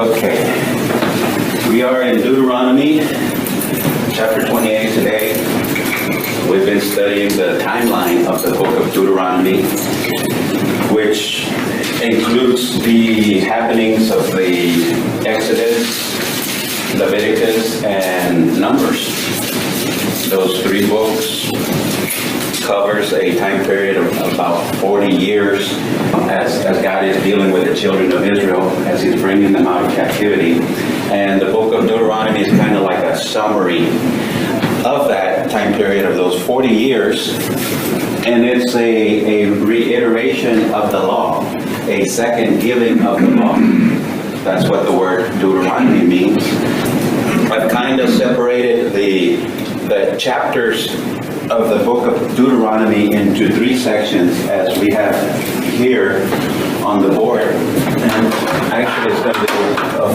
Okay. We are in Deuteronomy chapter 28 today. We've been studying the timeline of the book of Deuteronomy, which includes the happenings of the Exodus, Leviticus, and Numbers. Those three books covers a time period of about 40 years as God is dealing with the children of Israel as he's bringing them out of captivity. And the book of Deuteronomy is kind of like a summary of that time period of those 40 years. And it's a reiteration of the law, a second giving of the law. That's what the word Deuteronomy means. I've kind of separated the chapters of the book of Deuteronomy into three sections as we have here on the board. And actually it's going to be a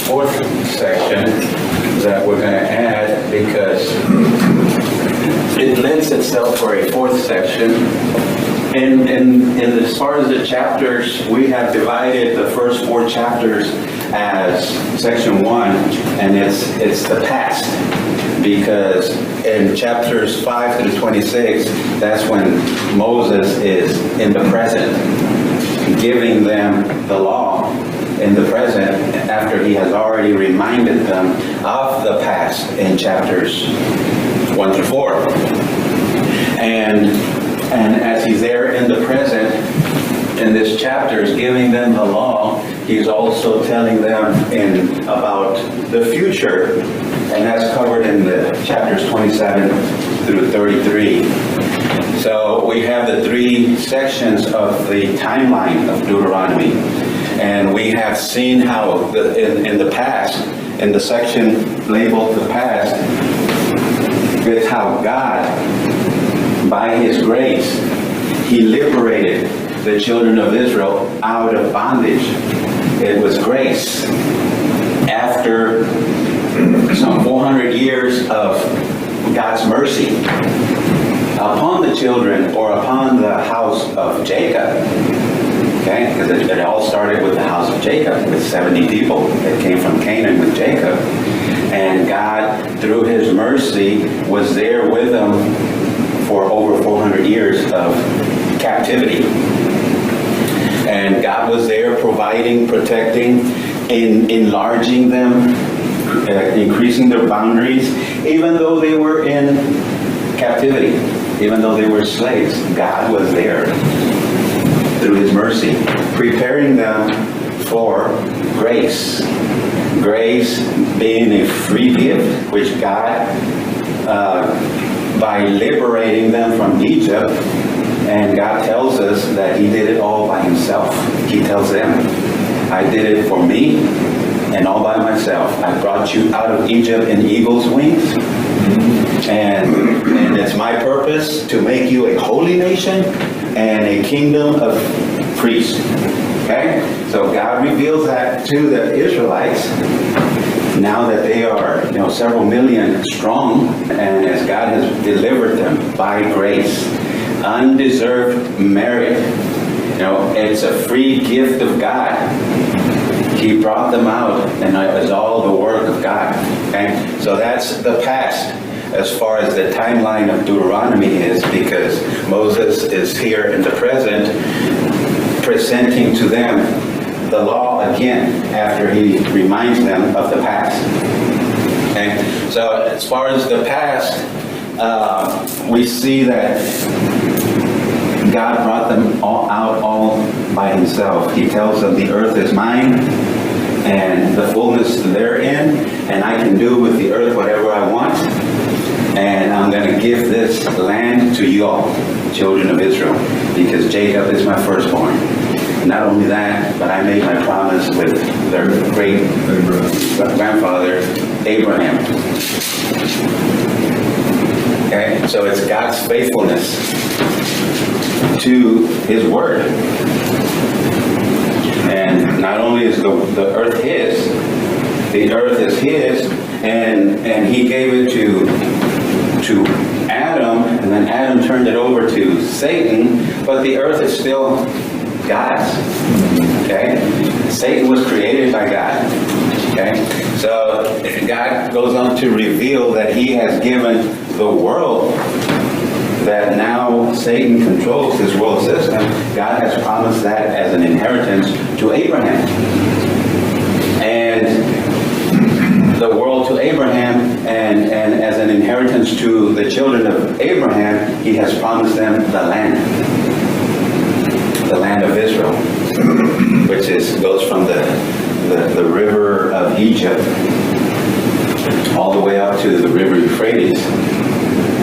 fourth section that we're going to add because it lends itself for a fourth section. And as far as the chapters, we have divided the first four chapters as section 1, and it's the past. Because in chapters 5 through 26, that's when Moses is in the present, giving them the law in the present after he has already reminded them of the past in chapters 1 through 4. And as he's there in the present, in this chapter, is giving them the law, he's also telling them about the future, and that's covered in the chapters 27 through 33. So we have the three sections of the timeline of Deuteronomy, and we have seen how in the past, in the section labeled the past, is how God, by his grace, he liberated the children of Israel out of bondage. It was grace. After some 400 years of God's mercy upon the children or upon the house of Jacob. Okay? Because it all started with the house of Jacob, with 70 people that came from Canaan with Jacob. And God, through his mercy, was there with them for over 400 years of captivity. And God was there providing, protecting, enlarging them, increasing their boundaries, even though they were in captivity, even though they were slaves. God was there through his mercy, preparing them for grace. Grace being a free gift, which God, by liberating them from Egypt, and God tells us that he did it all by himself. He tells them, I did it for me and all by myself. I brought you out of Egypt in eagle's wings. And it's my purpose to make you a holy nation and a kingdom of priests. Okay? So God reveals that to the Israelites now that they are, several million strong, and as God has delivered them by grace. Undeserved merit. It's a free gift of God. He brought them out, and it was all the work of God. Okay? So that's the past as far as the timeline of Deuteronomy is, because Moses is here in the present presenting to them the law again after he reminds them of the past. Okay? So as far as the past, we see that God brought them all out all by himself. He tells them the earth is mine and the fullness therein, and I can do with the earth whatever I want, and I'm going to give this land to you all, children of Israel, because Jacob is my firstborn. Not only that, but I made my promise with their great grandfather Abraham. Okay, so it's God's faithfulness to his word. And not only is the earth his, the earth is his, and he gave it to Adam, and then Adam turned it over to Satan, but the earth is still gods. Okay? Satan was created by God. Okay? So God goes on to reveal that he has given the world, that now Satan controls this world system. God has promised that as an inheritance to Abraham. And the world to Abraham, and as an inheritance to the children of Abraham, he has promised them the land of Israel, which goes from the river of Egypt all the way up to the river Euphrates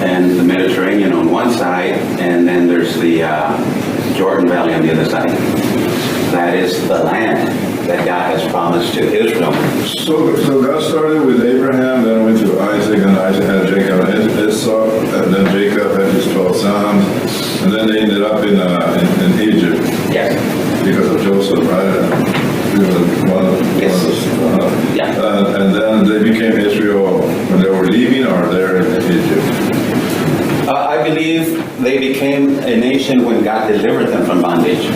and the Mediterranean on one side, and then there's the Jordan Valley on the other side. That is the land that God has promised to Israel. So God started with Abraham, then went to Isaac, and Isaac had Jacob and Esau, and then Jacob had his 12 sons, and then they ended up in Egypt. Yes. Because of Joseph, right? And then they became Israel when they were leaving, or they're in Egypt? I believe they became a nation when God delivered them from bondage.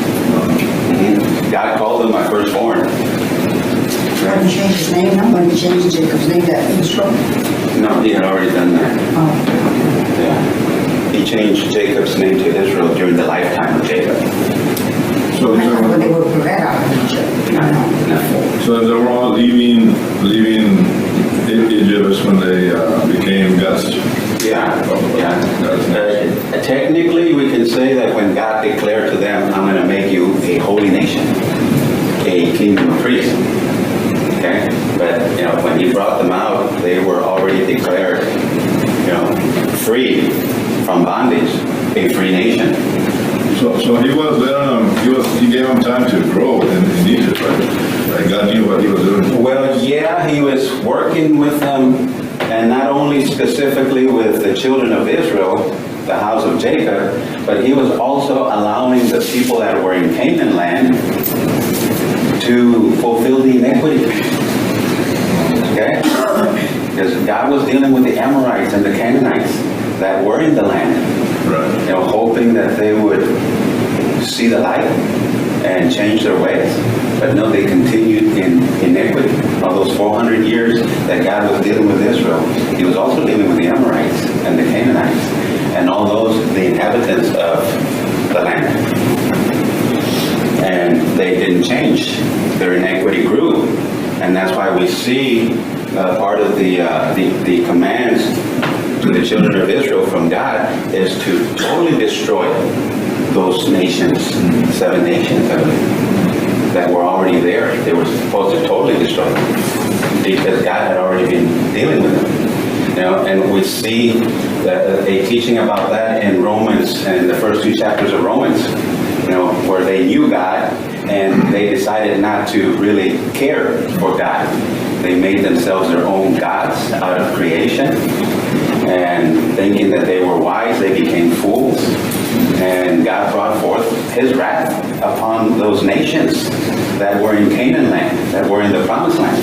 God called them my firstborn. When he changed his name, not when he changed Jacob's name to Israel? No, he had already done that. Oh. Yeah. He changed Jacob's name to Israel during the lifetime of Jacob. So When they were bred out of Egypt. No. So they were all leaving Egypt when they became God's. Yeah. Technically, we can say that when God declared to them, I'm going to make you a holy nation, a kingdom of priests. Okay? But, when he brought them out, they were already declared, free from bondage, a free nation. So he was he gave them time to grow in Egypt, right? Like God knew what he was doing. Well, yeah, he was working with them, and not only specifically with the children of Israel, the house of Jacob, but he was also allowing the people that were in Canaan land to fulfill the iniquity. Okay? Because God was dealing with the Amorites and the Canaanites that were in the land. Right. Hoping that they would see the light and change their ways. But no, they continued in iniquity. All those 400 years that God was dealing with Israel, he was also dealing with the Amorites and the Canaanites and all those, the inhabitants of the land. And they didn't change. Their iniquity grew. And that's why we see part of the commands to the children of Israel from God is to totally destroy those nations, 7 nations that were already there. They were supposed to totally destroy them because God had already been dealing with them. And we see a teaching about that in Romans, in the first 2 chapters of Romans, where they knew God and they decided not to really care for God. They made themselves their own gods out of creation. And thinking that they were wise, they became fools. And God brought forth his wrath upon those nations that were in Canaan land, that were in the promised land.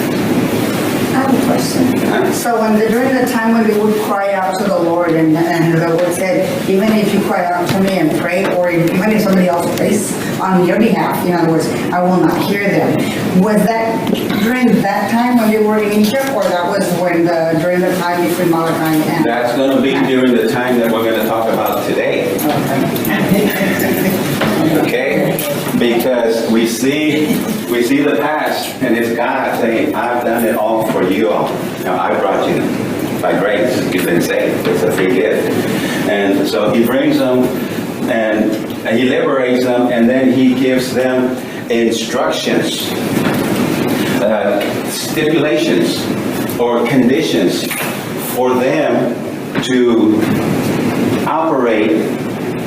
I have a question. So during the time when they would cry out to the Lord and the Lord said, even if you cry out to me and pray, or even if somebody else prays on your behalf, in other words, I will not hear them. Was that during that time when they were in Egypt, or that was during the time between Malachi and... That's going to be during the time that we're going to talk about today. Okay? Because we see the past, and it's God saying, I've done it all for you all. Now, I brought you by grace. You've been saved. It's a free gift. And so he brings them, and he liberates them, and then he gives them instructions, stipulations, or conditions for them to operate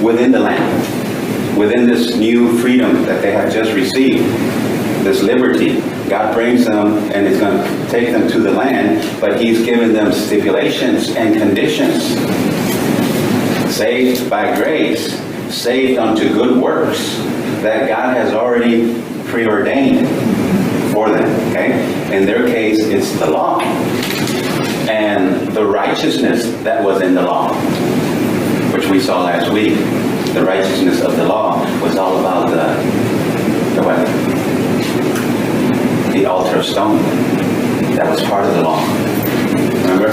within the land, within this new freedom that they have just received, this liberty. God brings them and is going to take them to the land, but he's given them stipulations and conditions. Saved by grace, saved unto good works that God has already preordained for them. Okay? In their case, it's the law and the righteousness that was in the law, which we saw last week. The righteousness of the law was all about The what? The altar of stone. That was part of the law. Remember?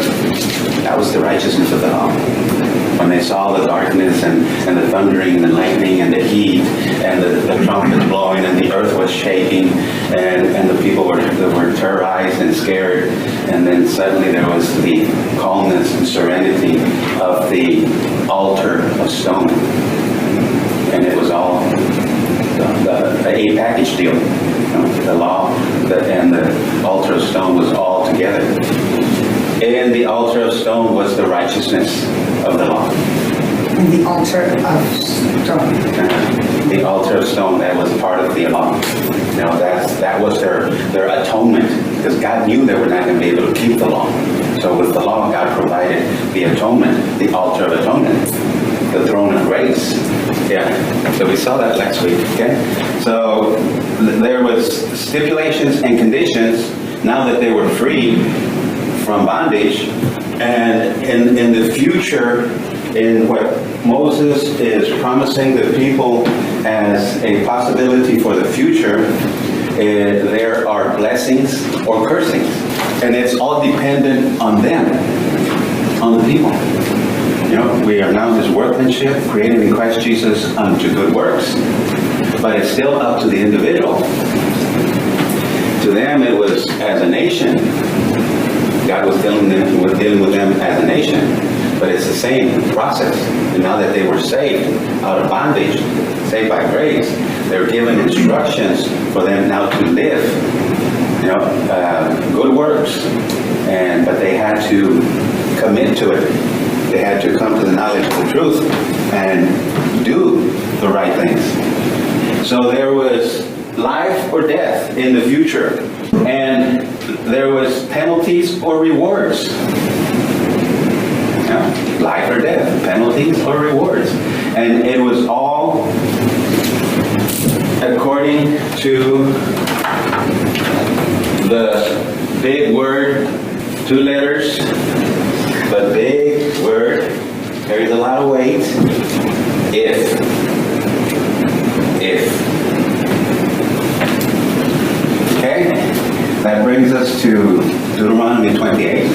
That was the righteousness of the law. When they saw the darkness and the thundering and the lightning and the heat and the trumpet blowing and the earth was shaking and the people were terrorized and scared, and then suddenly there was the calmness and serenity of the altar of stone. And it was all a package deal. The law and the altar of stone was all together. And the altar of stone was the righteousness of the law. And the altar of stone. The altar of stone, that was part of the law. That was their atonement, because God knew they were not going to be able to keep the law. So with the law, God provided the atonement, the altar of atonement, the throne of grace. Yeah, so we saw that last week, okay? So there was stipulations and conditions now that they were free from bondage, and in the future, in what Moses is promising the people as a possibility for the future, there are blessings or cursings, and it's all dependent on them, on the people. We are now His workmanship, created in Christ Jesus unto good works, but it's still up to the individual. To them, it was as a nation. God was dealing with them as a nation, but it's the same process. And now that they were saved out of bondage, saved by grace, they're given instructions for them now to live, good works, but they had to commit to it. They had to come to the knowledge of the truth and do the right things. So there was life or death in the future, and there was penalties or rewards. Life or death, penalties or rewards. And it was all according to the big word, 2 letters, but big word carries a lot of weight. If. Okay? That brings us to Deuteronomy 28.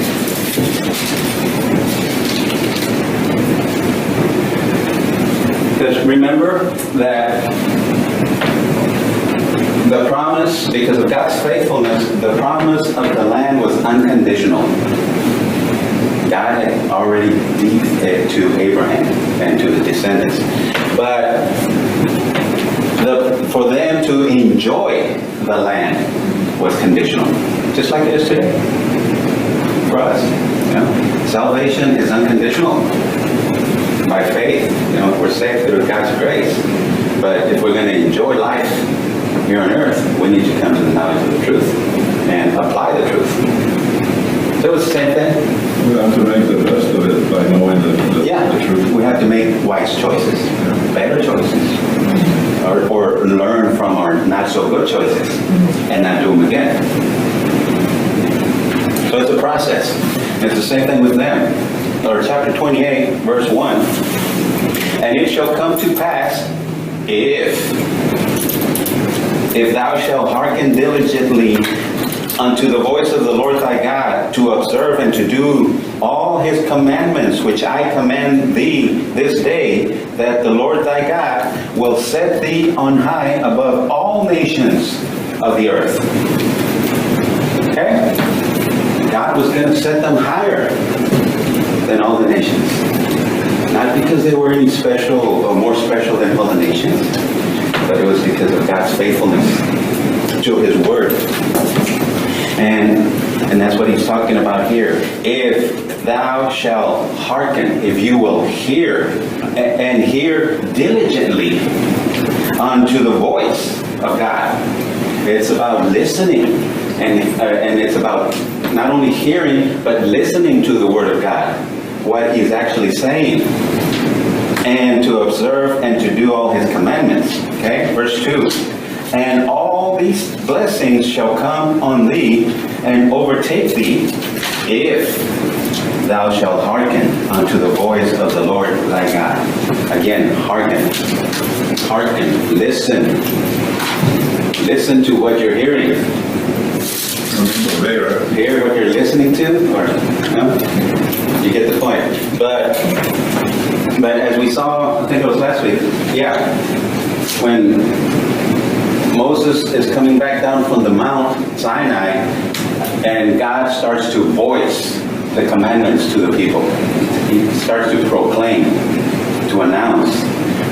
Because remember that the promise, because of God's faithfulness, the promise of the land was unconditional. God had already deeded it to Abraham and to the descendants. But for them to enjoy the land was conditional, just like it is today for us. Salvation is unconditional. By faith, we're saved through God's grace. But if we're going to enjoy life here on earth, we need to come to the knowledge of the truth and apply the truth. So it's the same thing. We have to make the best of it by knowing the truth. We have to make wise choices, better choices, or learn from our not so good choices and not do them again. So it's a process. It's the same thing with them. Or chapter 28, verse 1. And it shall come to pass, if thou shalt hearken diligently unto the voice of the Lord thy God, to observe and to do all His commandments, which I command thee this day, that the Lord thy God will set thee on high above all nations of the earth. Okay? God was going to set them higher than all the nations. Not because they were any special or more special than all the nations, but it was because of God's faithfulness to His word. And that's what He's talking about here. If thou shalt hearken, if you will hear, and hear diligently unto the voice of God. It's about listening, and it's about not only hearing, but listening to the Word of God, what He's actually saying, and to observe and to do all His commandments. Okay, verse 2. And all these blessings shall come on thee and overtake thee, if thou shalt hearken unto the voice of the Lord thy God. Again, hearken, listen. listen to what you're hearing. Obey, right? Hear what you're listening to, or no? You get the point. But as we saw, I think it was last week, yeah, when Moses is coming back down from the Mount Sinai, and God starts to voice the commandments to the people. He starts to proclaim, to announce.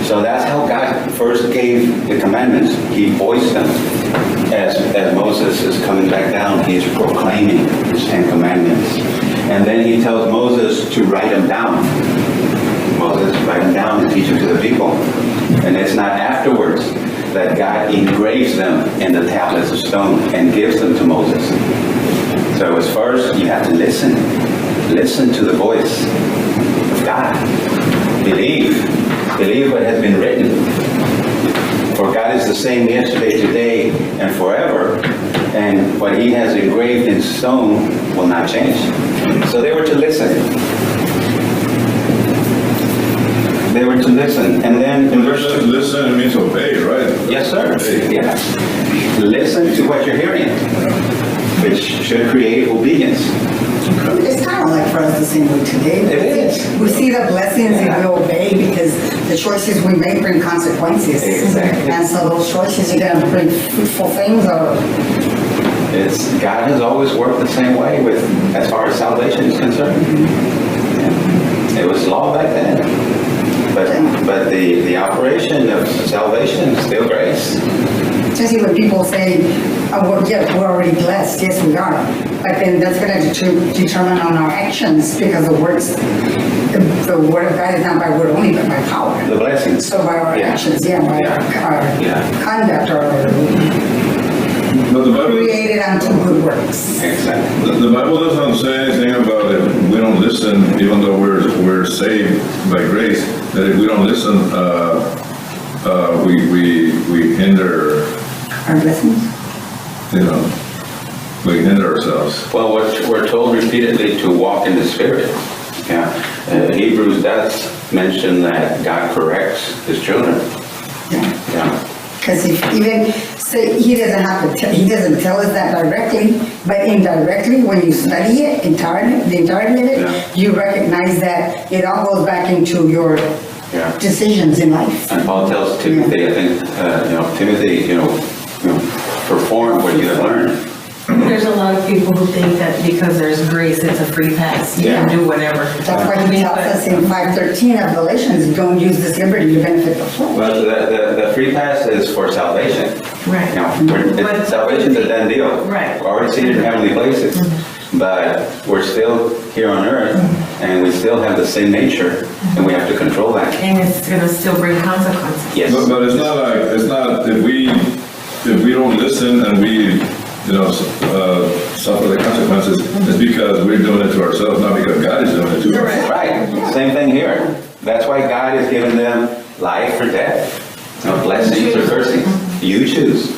So that's how God first gave the commandments. He voiced them. As Moses is coming back down, he's proclaiming his 10 commandments. And then he tells Moses to write them down. Moses, write them down and teach them to the people. And it's not afterwards that God engraves them in the tablets of stone and gives them to Moses. So it was first, you have to listen. Listen to the voice of God. Believe what has been written. For God is the same yesterday, today, and forever. And what he has engraved in stone will not change. So they were to listen. They were to listen. And then in verse 2. Listen means obey, right? Yes, sir. Obey. Yeah. Listen to what you're hearing, which should create obedience. It's kind of like for us the same way today. It is. We see the blessings and we obey because the choices we make bring consequences. Exactly. And so those choices are going to bring fruitful things or God has always worked the same way with as far as salvation is concerned. Yeah. It was law back then. But the operation of salvation is still grace. especially when people say, oh, well, yeah, we're already blessed. Yes, we are. But then that's going to determine on our actions because the word of God is not by word only, but by power. The blessings. So by our actions, by our conduct But the Bible, created unto good works. Exactly. the Bible doesn't say anything about if we don't listen, even though we're saved by grace, that if we don't listen, we hinder, Our blessings. we hinder ourselves. Well, we're told repeatedly to walk in the Spirit. Yeah. Hebrews does mention that God corrects his children. Yeah. Because he doesn't have to. He doesn't tell us that directly, but indirectly, when you study it, the entirety of it, you recognize that it all goes back into your decisions in life. And Paul tells Timothy, I think, Timothy, perform what you have learned. There's a lot of people who think that because there's grace, it's a free pass. You can do whatever. That's why he tells us in 5:13 of Galatians, don't use this liberty to benefit the flesh. Well, the free pass is for salvation. Right. Salvation's a done deal. Right. We're already seated in heavenly places. But we're still here on earth, and we still have the sin nature, and we have to control that. And it's going to still bring consequences. Yes. But it's not if we don't listen and we suffer the consequences, it's because we're doing it to ourselves, not because God is doing it to us. Right. Same thing here. That's why God has given them life or death. Blessings or cursings. You choose.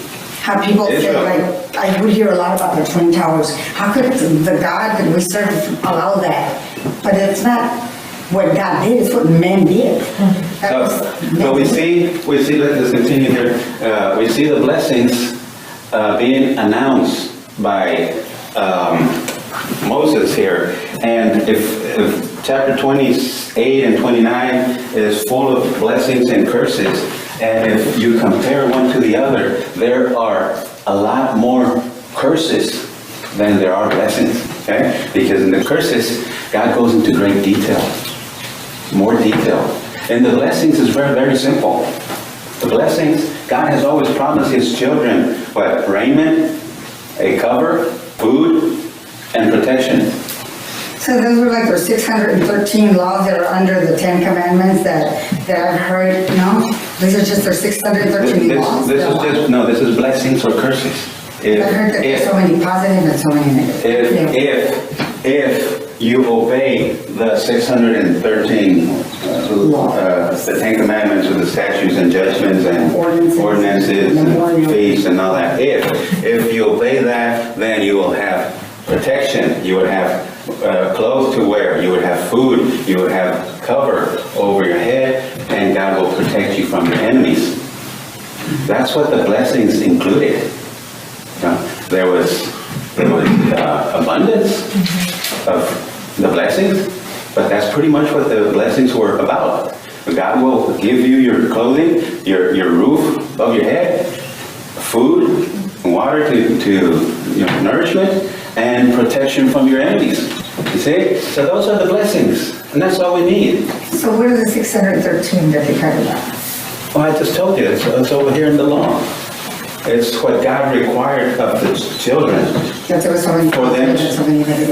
How people say, like, I would hear a lot about the Twin Towers. How could the God that we serve allow that? But it's not what God did, it's what men did. So we see, let's continue here. We see the blessings being announced by Moses here. And if chapter 28 and 29 is full of blessings and curses, and if you compare one to the other, there are a lot more curses than there are blessings, okay? Because in the curses, God goes into great detail, more detail. And the blessings is very, very simple. The blessings, God has always promised his children, what? Raiment, a cover, food, and protection. So those were like those 613 laws that are under the 10 Commandments that I've heard, no? These are just their 613 laws? This is blessings or curses. I've heard that there's so many positive and so many negative. If you obey the 613 the 10 Commandments with the statutes and judgments and ordinances and feasts and all that, if you obey that, then you will have protection, you would have clothes to wear, you would have food, you would have cover over your head, and God will protect you from your enemies. That's what the blessings included. There was abundance of the blessings, but that's pretty much what the blessings were about. God will give you your clothing, your roof above your head, food, water to nourishment, and protection from your enemies. You see? So those are the blessings, and that's all we need. So what is the 613 that they talk about? Well, I just told you, it's over here in the law. It's what God required of the children That there was so many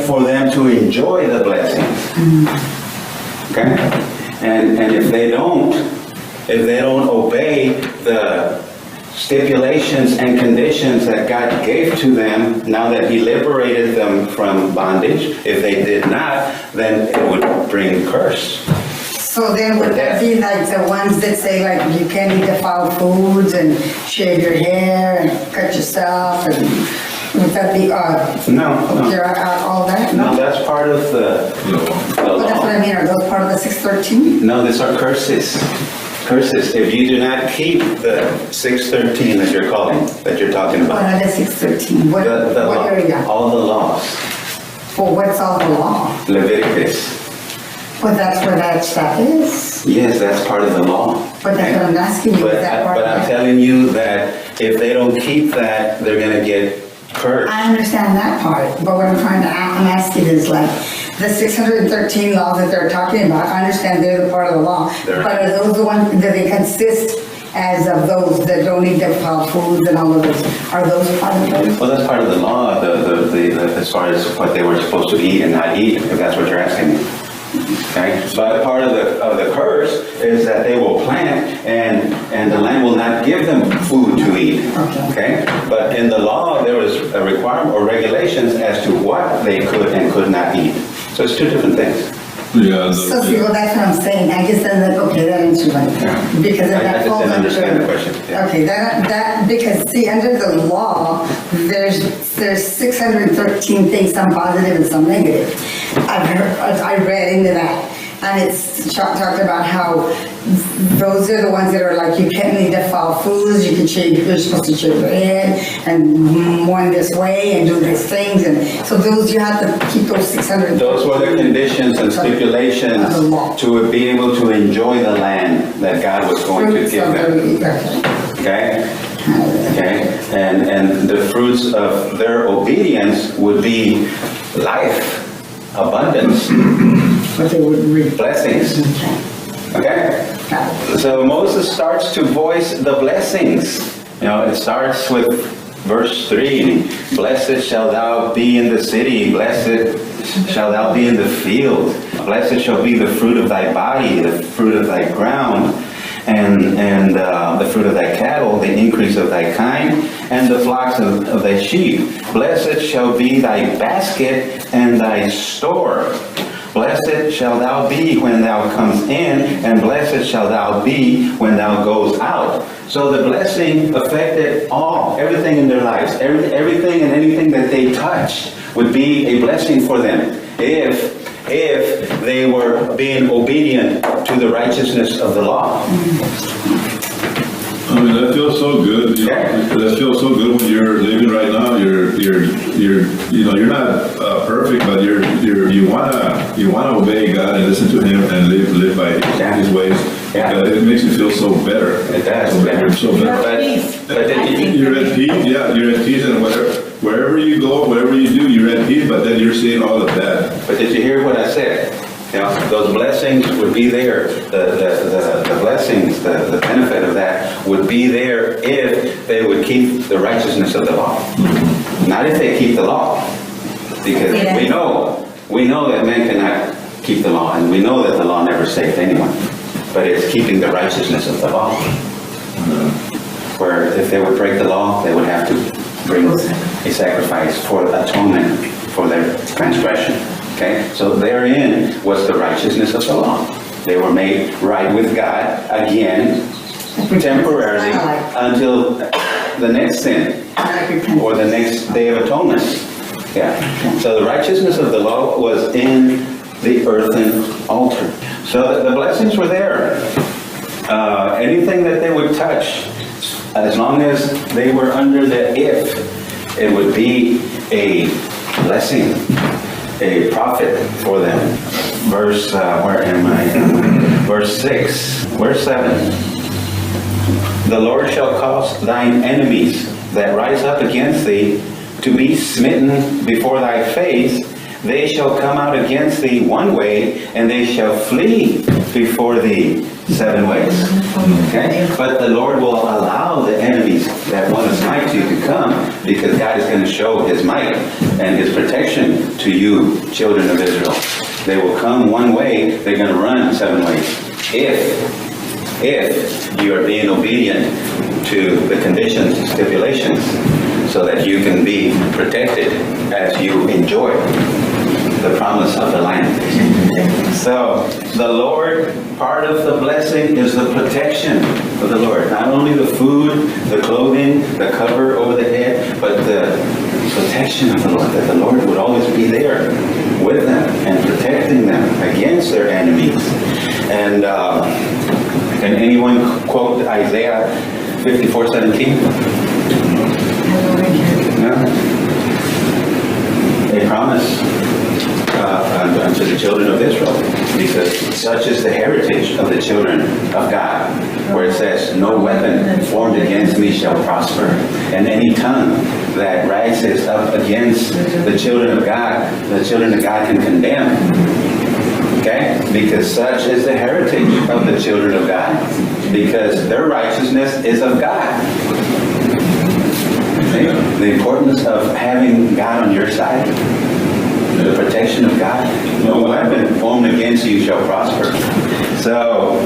for them to enjoy the blessings. Okay? And if they don't obey the stipulations and conditions that God gave to them, now that He liberated them from bondage, if they did not, then it would bring curse. So then would that be like the ones that say like you can't eat defiled foods and shave your hair and cut yourself, and would that be No. all that? No, that's part of the Well, that's what law. I mean. Are those part of the 613? No, these are curses. Curses. If you do not keep the 613 that you're talking What about, are the 613? What law, area? all the laws, For what's all the law? Leviticus. Well, that's where that stuff is. Yes, that's part of the law. But that's what I'm asking you. Is that part But of I'm that? telling you that if they don't keep that, they're going to get cursed. I understand that part, but what I'm asking is like, the 613 laws that they're talking about, I understand they're the part of the law, They're- but are those the ones, do they consist as of those that don't eat defiled foods and all of those? Are those part of those? Well, that's part of the law, as far as what they were supposed to eat and not eat, if that's what you're asking me. Okay, but part of the curse is that they will plant and the land will not give them food to eat. Okay, but in the law there was a requirement or regulations as to what they could and could not eat. So it's two different things. Yeah. So see, well, that's what I'm saying. I guess then, okay, that answers my question. Because I that just falls didn't understand the under. question. Yeah. Okay, that, because see, under the law, there's 613 things, some positive and some negative. I read into that. And it's talked about how those are the ones that are like, you can't eat defiled foods, you're supposed to shave your head and one this way and do these things. And so those, you have to keep those 600. Those were the conditions and stipulations Of the law. to be able to enjoy the land that God was going to give them. Okay? Okay? And the fruits of their obedience would be life, abundance, But they would read. blessings. Okay? So Moses starts to voice the blessings. It starts with verse 3. Blessed shall thou be in the city. Blessed shall thou be in the field. Blessed shall be the fruit of thy body, the fruit of thy ground, and the fruit of thy cattle, the increase of thy kind, and the flocks of thy sheep. Blessed shall be thy basket and thy store. Blessed shall thou be when thou comes in, and blessed shall thou be when thou goes out. So the blessing affected everything in their lives. Everything and anything that they touched would be a blessing for them if they were being obedient to the righteousness of the law. I mean, that feels so good. That feels so good when you're living right now. You're not perfect, but you wanna obey God and listen to Him and live by His ways. Yeah. It makes you feel so better. It does. So better. You're at peace. Yeah, you're at peace, and wherever you go, whatever you do, you're at peace. But then you're seeing all of that. But did you hear what I said? Those blessings would be there. The blessings, the benefit of that would be there if they would keep the righteousness of the law. Not if they keep the law. Because we know that man cannot keep the law, and we know that the law never saved anyone. But it's keeping the righteousness of the law. Where if they would break the law, they would have to bring a sacrifice for atonement for their transgression. Okay, so therein was the righteousness of the law. They were made right with God again, temporarily, until the next sin or the next day of atonement. Yeah. So the righteousness of the law was in the earthen altar. So the blessings were there. Anything that they would touch as long as they were under the if, it would be a blessing, a profit for them. Verse, where am I? Verse 6, verse 7. The Lord shall cause thine enemies that rise up against thee to be smitten before thy face. They shall come out against thee one way, and they shall flee before thee 7 ways. Okay? But the Lord will allow the enemies that want to smite you to come, because God is going to show His might and His protection to you, children of Israel. They will come one way, they're going to run 7 ways. If you are being obedient to the conditions, stipulations, so that you can be protected as you enjoy the promise of the land. So, the Lord, part of the blessing is the protection of the Lord. Not only the food, the clothing, the cover over the head, but the protection of the Lord. That the Lord would always be there with them and protecting them against their enemies. And can anyone quote Isaiah 54:17? No? A promise unto the children of Israel, because such is the heritage of the children of God, where it says, no weapon formed against me shall prosper, and any tongue that rises up against the children of God can condemn. Okay? Because such is the heritage of the children of God, because their righteousness is of God. Okay? The importance of having God on your side, the protection of God. No weapon formed against you shall prosper. So,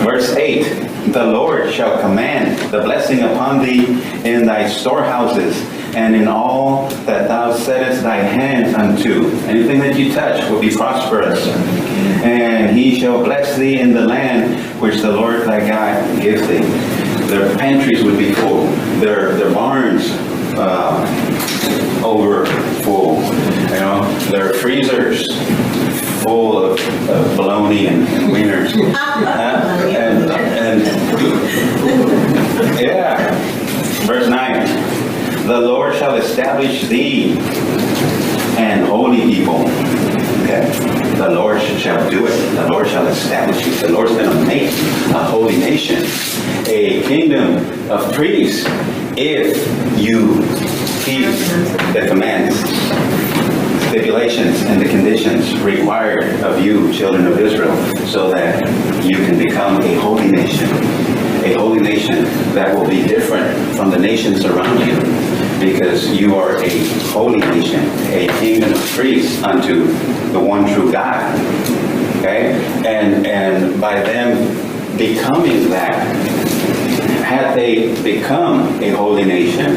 verse 8, the Lord shall command the blessing upon thee in thy storehouses, and in all that thou settest thy hand unto. Anything that you touch will be prosperous. And he shall bless thee in the land which the Lord thy God gives thee. Their pantries would be full. Their barns over full. You know, their freezers full of bologna and wieners. Yeah. Verse 9. The Lord shall establish thee an holy people. Okay. The Lord shall do it. The Lord shall establish you. The Lord's going to make a holy nation, a kingdom of priests, if you keep the commands, stipulations, and the conditions required of you, children of Israel, so that you can become a holy nation that will be different from the nations around you, because you are a holy nation, a kingdom of priests unto the one true God. Okay? And by them becoming that, had they become a holy nation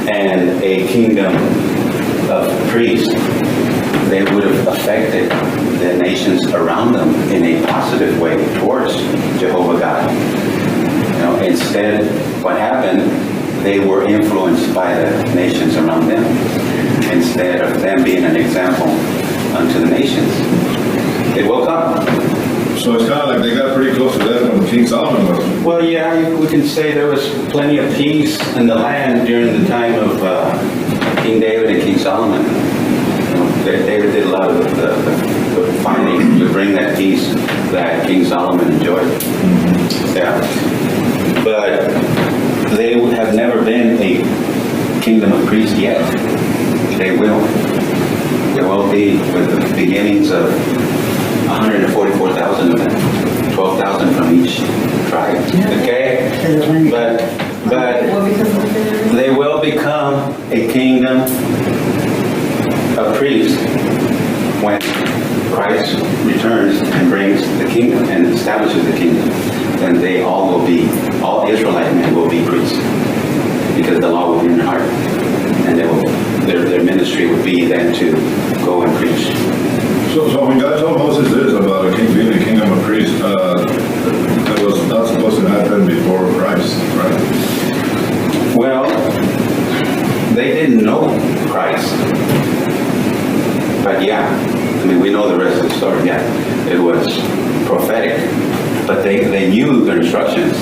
and a kingdom of priests, they would have affected the nations around them in a positive way towards Jehovah God. You know, instead, what happened, they were influenced by the nations around them, instead of them being an example unto the nations. It will come. So it's kind of like they got pretty close to that when King Solomon was. Well, yeah, we can say there was plenty of peace in the land during the time of King David and King Solomon. You know, David did a lot of the fighting to bring that peace that King Solomon enjoyed. Yeah. But they have never been a kingdom of priests yet. They will. There will be, with the beginnings of 144,000 of them, 12,000 from each tribe. Okay? But they will become a kingdom of priests when Christ returns and brings the kingdom and establishes the kingdom. Then they all Israelite men will be priests, because the law will be in their heart, and their ministry would be then to go and preach. So when God told Moses this about a king being a kingdom of priests, that was not supposed to happen before Christ, right? Well, they didn't know Christ. But yeah, I mean, we know the rest of the story. Yeah, it was prophetic. But they knew the instructions.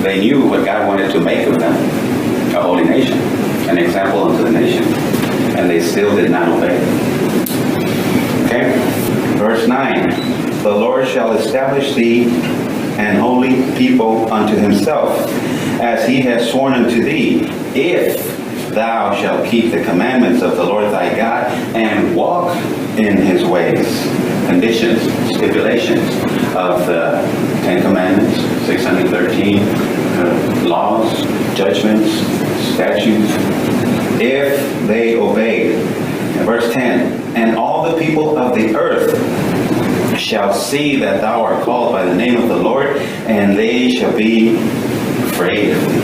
they knew what God wanted to make of them, a holy nation, an example unto the nation, and they still did not obey. Okay? Verse 9, the Lord shall establish thee an holy people unto himself, as he has sworn unto thee, if thou shalt keep the commandments of the Lord thy God and walk in his ways. Conditions, stipulations of the 10 Commandments, 613 laws, judgments, statutes, if they obeyed. Verse 10, and all the people of the earth shall see that thou art called by the name of the Lord, and they shall be afraid of thee.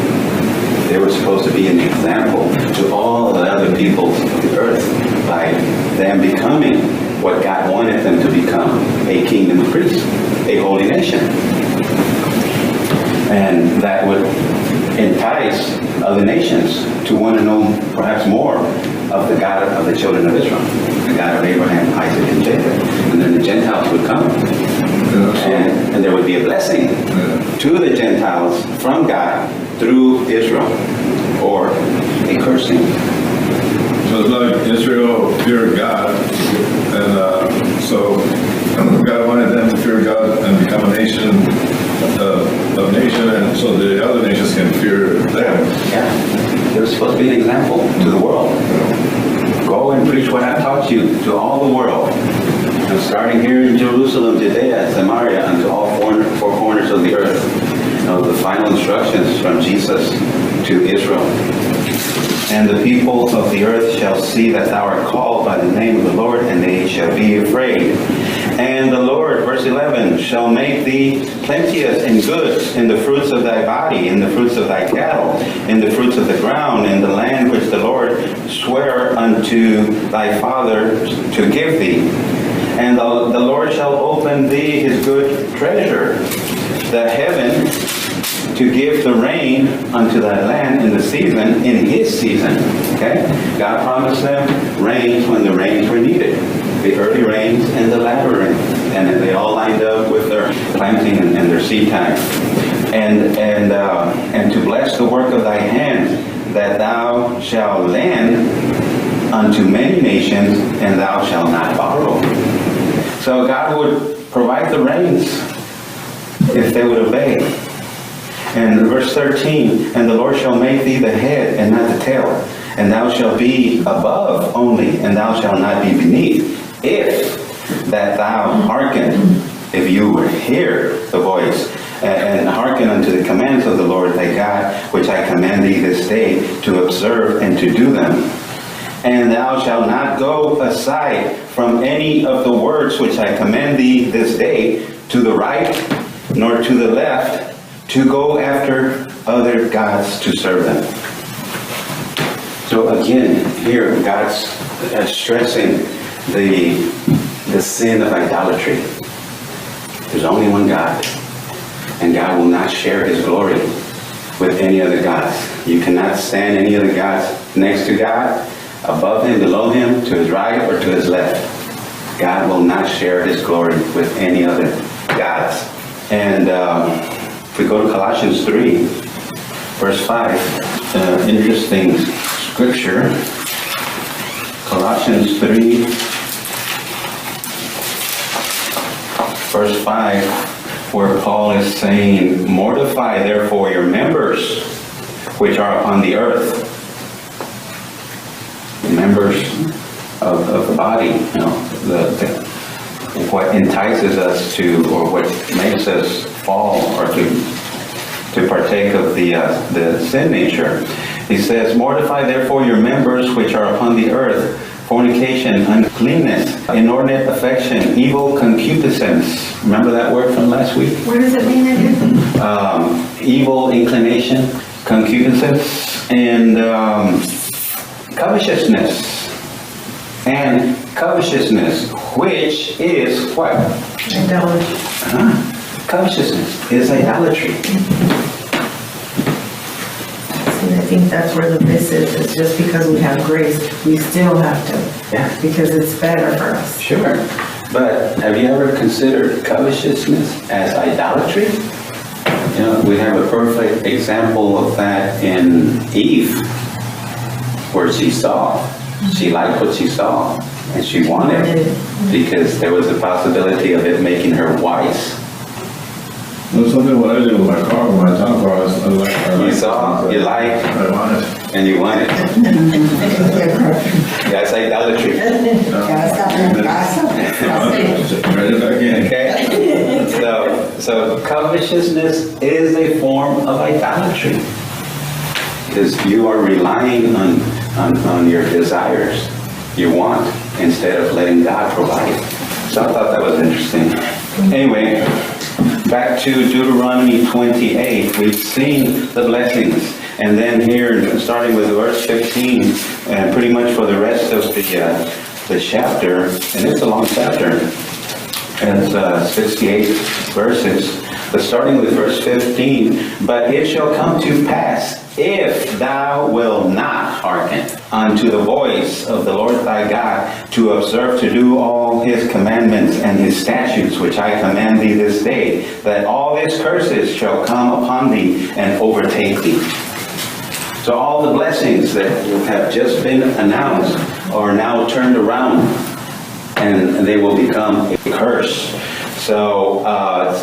They were supposed to be an example to all the other peoples of the earth by them becoming what God wanted them to become, a kingdom of priests, a holy nation. And that would entice other nations to want to know perhaps more of the God of the children of Israel, the God of Abraham, Isaac, and Jacob. And then the Gentiles would come. And there would be a blessing to the Gentiles from God through Israel, or a cursing. So it's like Israel feared God, and so God wanted them to fear God and become a nation, and so the other nations can fear them. Yeah, they're supposed to be an example to the world. Go and preach what I taught you to all the world. And starting here in Jerusalem, Judea, Samaria, unto all four corners of the earth. The final instructions from Jesus to Israel. And the people of the earth shall see that thou art called by the name of the Lord, and they shall be afraid. And the Lord, verse 11, shall make thee plenteous in goods, in the fruits of thy body, in the fruits of thy cattle, in the fruits of the ground, in the land which the Lord sware unto thy father to give thee. And the Lord shall open thee his good treasure, the heaven, to give the rain unto thy land in the season, in his season. Okay? God promised them rains when the rains were needed. The early rains and the latter rains. And they all lined up with their planting and their seed time. And to bless the work of thy hands, that thou shalt lend unto many nations, and thou shalt not borrow. So God would provide the rains if they would obey. And verse 13, and the Lord shall make thee the head and not the tail, and thou shalt be above only, and thou shalt not be beneath, if that thou hearken, if you would hear the voice, and hearken unto the commands of the Lord thy God, which I command thee this day to observe and to do them. And thou shalt not go aside from any of the words which I command thee this day, to the right nor to the left, to go after other gods to serve them. So again, here God's stressing the sin of idolatry. There's only one God, and God will not share his glory with any other gods. You cannot stand any other gods next to God, above him, below him, to his right or to his left. God will not share his glory with any other gods. And if we go to Colossians 3, verse 5, interesting scripture. Colossians 3, verse 5, where Paul is saying, mortify therefore your members which are upon the earth. Members of the body, what entices us to, or what makes us fall, or to partake of the sin nature. He says, mortify therefore your members which are upon the earth, fornication, uncleanness, inordinate affection, evil concupiscence. Remember that word from last week? What does it mean again? Evil inclination, concupiscence, and covetousness. And covetousness, which is what? Idolatry. Covetousness is idolatry. And I think that's where the miss is. It's just because we have grace, we still have to. Yeah. Because it's better for us. Sure. But have you ever considered covetousness as idolatry? Yeah, we have a perfect example of that in Eve, where she liked what she saw, and she wanted it, because there was a possibility of it making her wise. That's something what I did with my car, with my town car. I like You saw, you liked, I want it. and you wanted. That's idolatry. Right back in. Okay? So covetousness is a form of idolatry, because you are relying on your desires, you want, instead of letting God provide. So I thought that was interesting. Anyway, back to Deuteronomy 28, we've seen the blessings. And then here, starting with verse 15, and pretty much for the rest of the chapter, and it's a long chapter, it's 68 verses, but starting with verse 15, but it shall come to pass, if thou wilt not hearken unto the voice of the Lord thy God, to observe to do all his commandments and his statutes, which I command thee this day, that all his curses shall come upon thee and overtake thee. So all the blessings that have just been announced are now turned around, and they will become a curse. So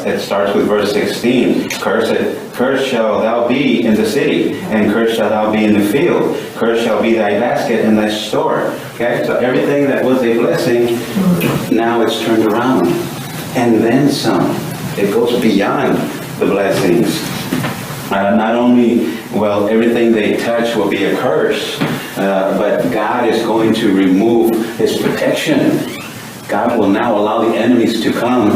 it starts with verse 16. Cursed shall thou be in the city, and cursed shall thou be in the field. Cursed shall be thy basket and thy store. Okay, so everything that was a blessing, now it's turned around. And then some. It goes beyond the blessings. Not only, well, everything they touch will be a curse, but God is going to remove his protection. God will now allow the enemies to come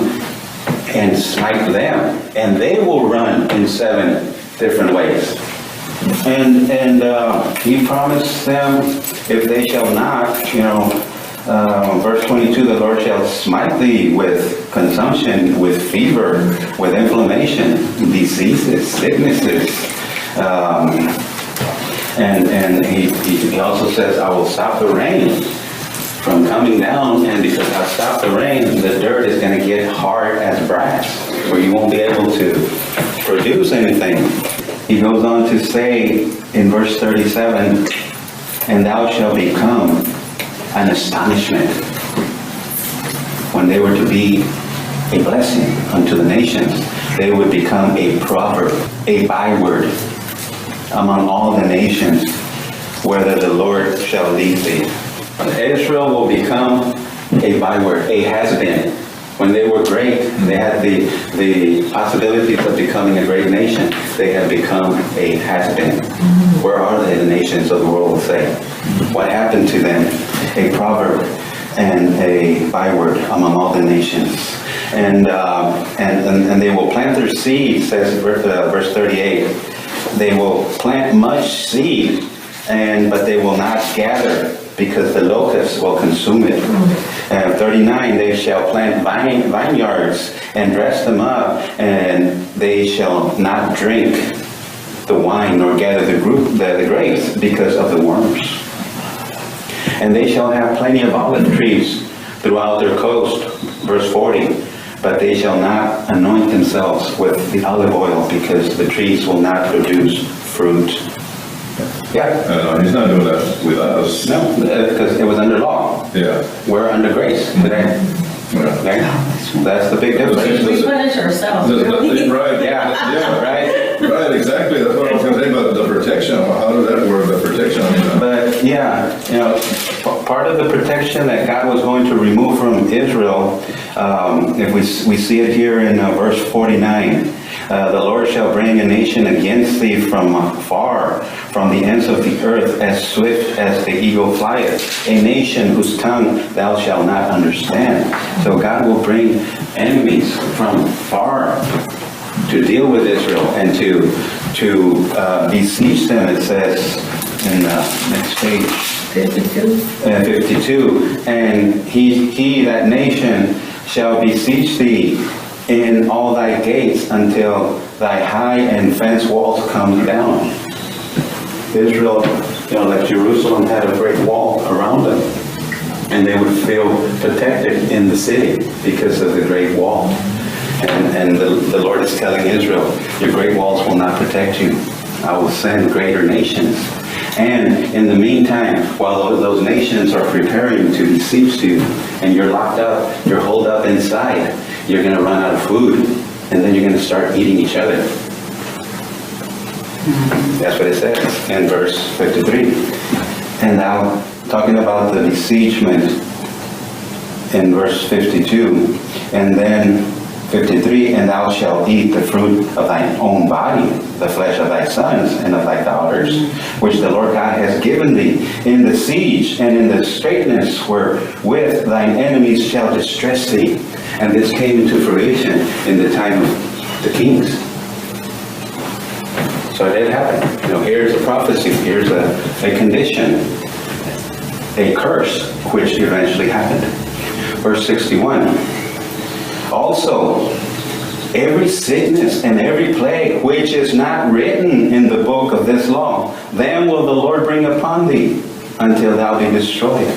and smite them, and they will run in 7 different ways. And he promised them, if they shall not, verse 22, the Lord shall smite thee with consumption, with fever, with inflammation, diseases, sicknesses. And he also says, I will stop the rain from coming down, and because I stop the rain, the dirt is going to get hard as brass, where you won't be able to produce anything. He goes on to say in verse 37, and thou shalt become an astonishment. When they were to be a blessing unto the nations, they would become a proverb, a byword among all the nations, whither the Lord shall lead thee. Israel will become a byword, a has-been. When they were great, they had the possibilities of becoming a great nation. They have become a has-been. Where are they, the nations of the world will say? What happened to them? A proverb and a byword among all the nations. And they will plant their seed, says verse 38. They will plant much seed, but they will not gather, because the locusts will consume it. 39, they shall plant vineyards and dress them up, and they shall not drink the wine nor gather the grapes because of the worms. And they shall have plenty of olive trees throughout their coast, verse 40, but they shall not anoint themselves with the olive oil, because the trees will not produce fruit. Yeah. He's not doing that with us. No, because it was under law. Yeah. We're under grace today. Yeah. Okay? That's the big difference. We punish ourselves. Right. Yeah. Right? Right, exactly. That's what I was going to say about the protection. How does that work, the protection? But yeah, part of the protection that God was going to remove from Israel, if we see it here in verse 49, the Lord shall bring a nation against thee from far, from the ends of the earth, as swift as the eagle flieth, a nation whose tongue thou shalt not understand. So God will bring enemies from far to deal with Israel and to besiege them, it says in the next page. 52. And he, that nation, shall besiege thee in all thy gates until thy high and fenced walls come down. Israel, like Jerusalem, had a great wall around them, and they would feel protected in the city because of the great wall. And the Lord is telling Israel, your great walls will not protect you. I will send greater nations. And in the meantime, while those nations are preparing to besiege you, and you're locked up, you're holed up inside, you're going to run out of food, and then you're going to start eating each other. That's what it says in verse 53. And now, talking about the besiegement in verse 52, and then 53, and thou shalt eat the fruit of thine own body, the flesh of thy sons and of thy daughters, which the Lord God has given thee, in the siege and in the straitness wherewith thine enemies shall distress thee. And this came into fruition in the time of the kings. So it did happen. Here's a prophecy, here's a condition, a curse, which eventually happened. Verse 61. Also, every sickness and every plague which is not written in the book of this law, them will the Lord bring upon thee until thou be destroyed.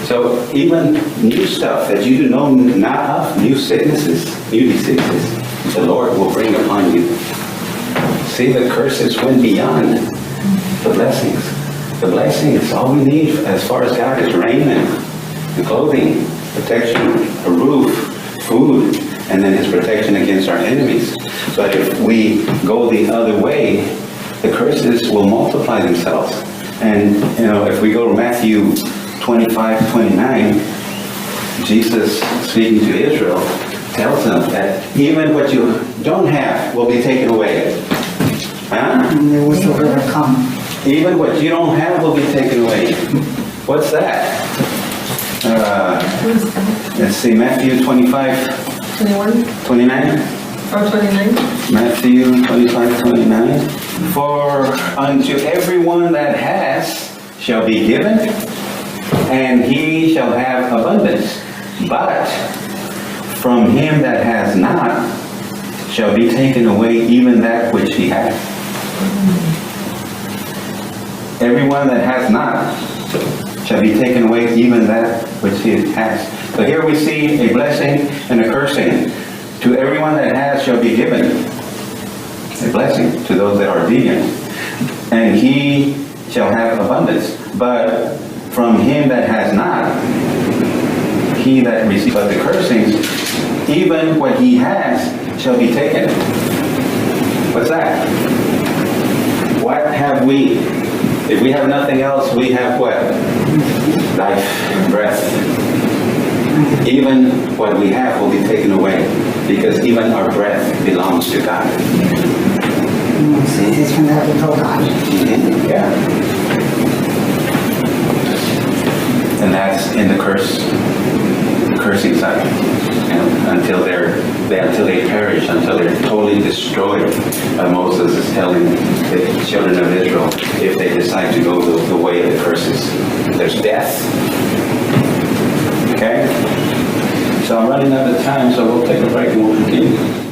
So even new stuff that you know not of, new sicknesses, new diseases, the Lord will bring upon you. See, the curses went beyond the blessings. The blessings, all we need as far as God is raiment, and clothing, protection, a roof, food, and then his protection against our enemies. But if we go the other way, the curses will multiply themselves. And, if we go to Matthew 25:29, Jesus, speaking to Israel, tells them that even what you don't have will be taken away. Huh? And there was overcome. Even what you don't have will be taken away. What's that? Let's see, Matthew 25, 21 29. or 29? Matthew 25:29. For unto everyone that has shall be given, and he shall have abundance. But from him that has not shall be taken away even that which he hath. Everyone that has not shall be taken away even that which he has. So here we see a blessing and a cursing. To everyone that has shall be given a blessing to those that are obedient. And he shall have abundance. But from him that has not, he that receives but the cursings, even what he has shall be taken. What's that? What have we? If we have nothing else, we have what? Life, breath. Even what we have will be taken away, because even our breath belongs to God. It's from that we told God. Yeah. And that's in the cursing side. Until they perish, until they're totally destroyed. Moses is telling the children of Israel, if they decide to go the way of the curses, there's death. Okay? So I'm running out of time, so we'll take a break and we'll continue.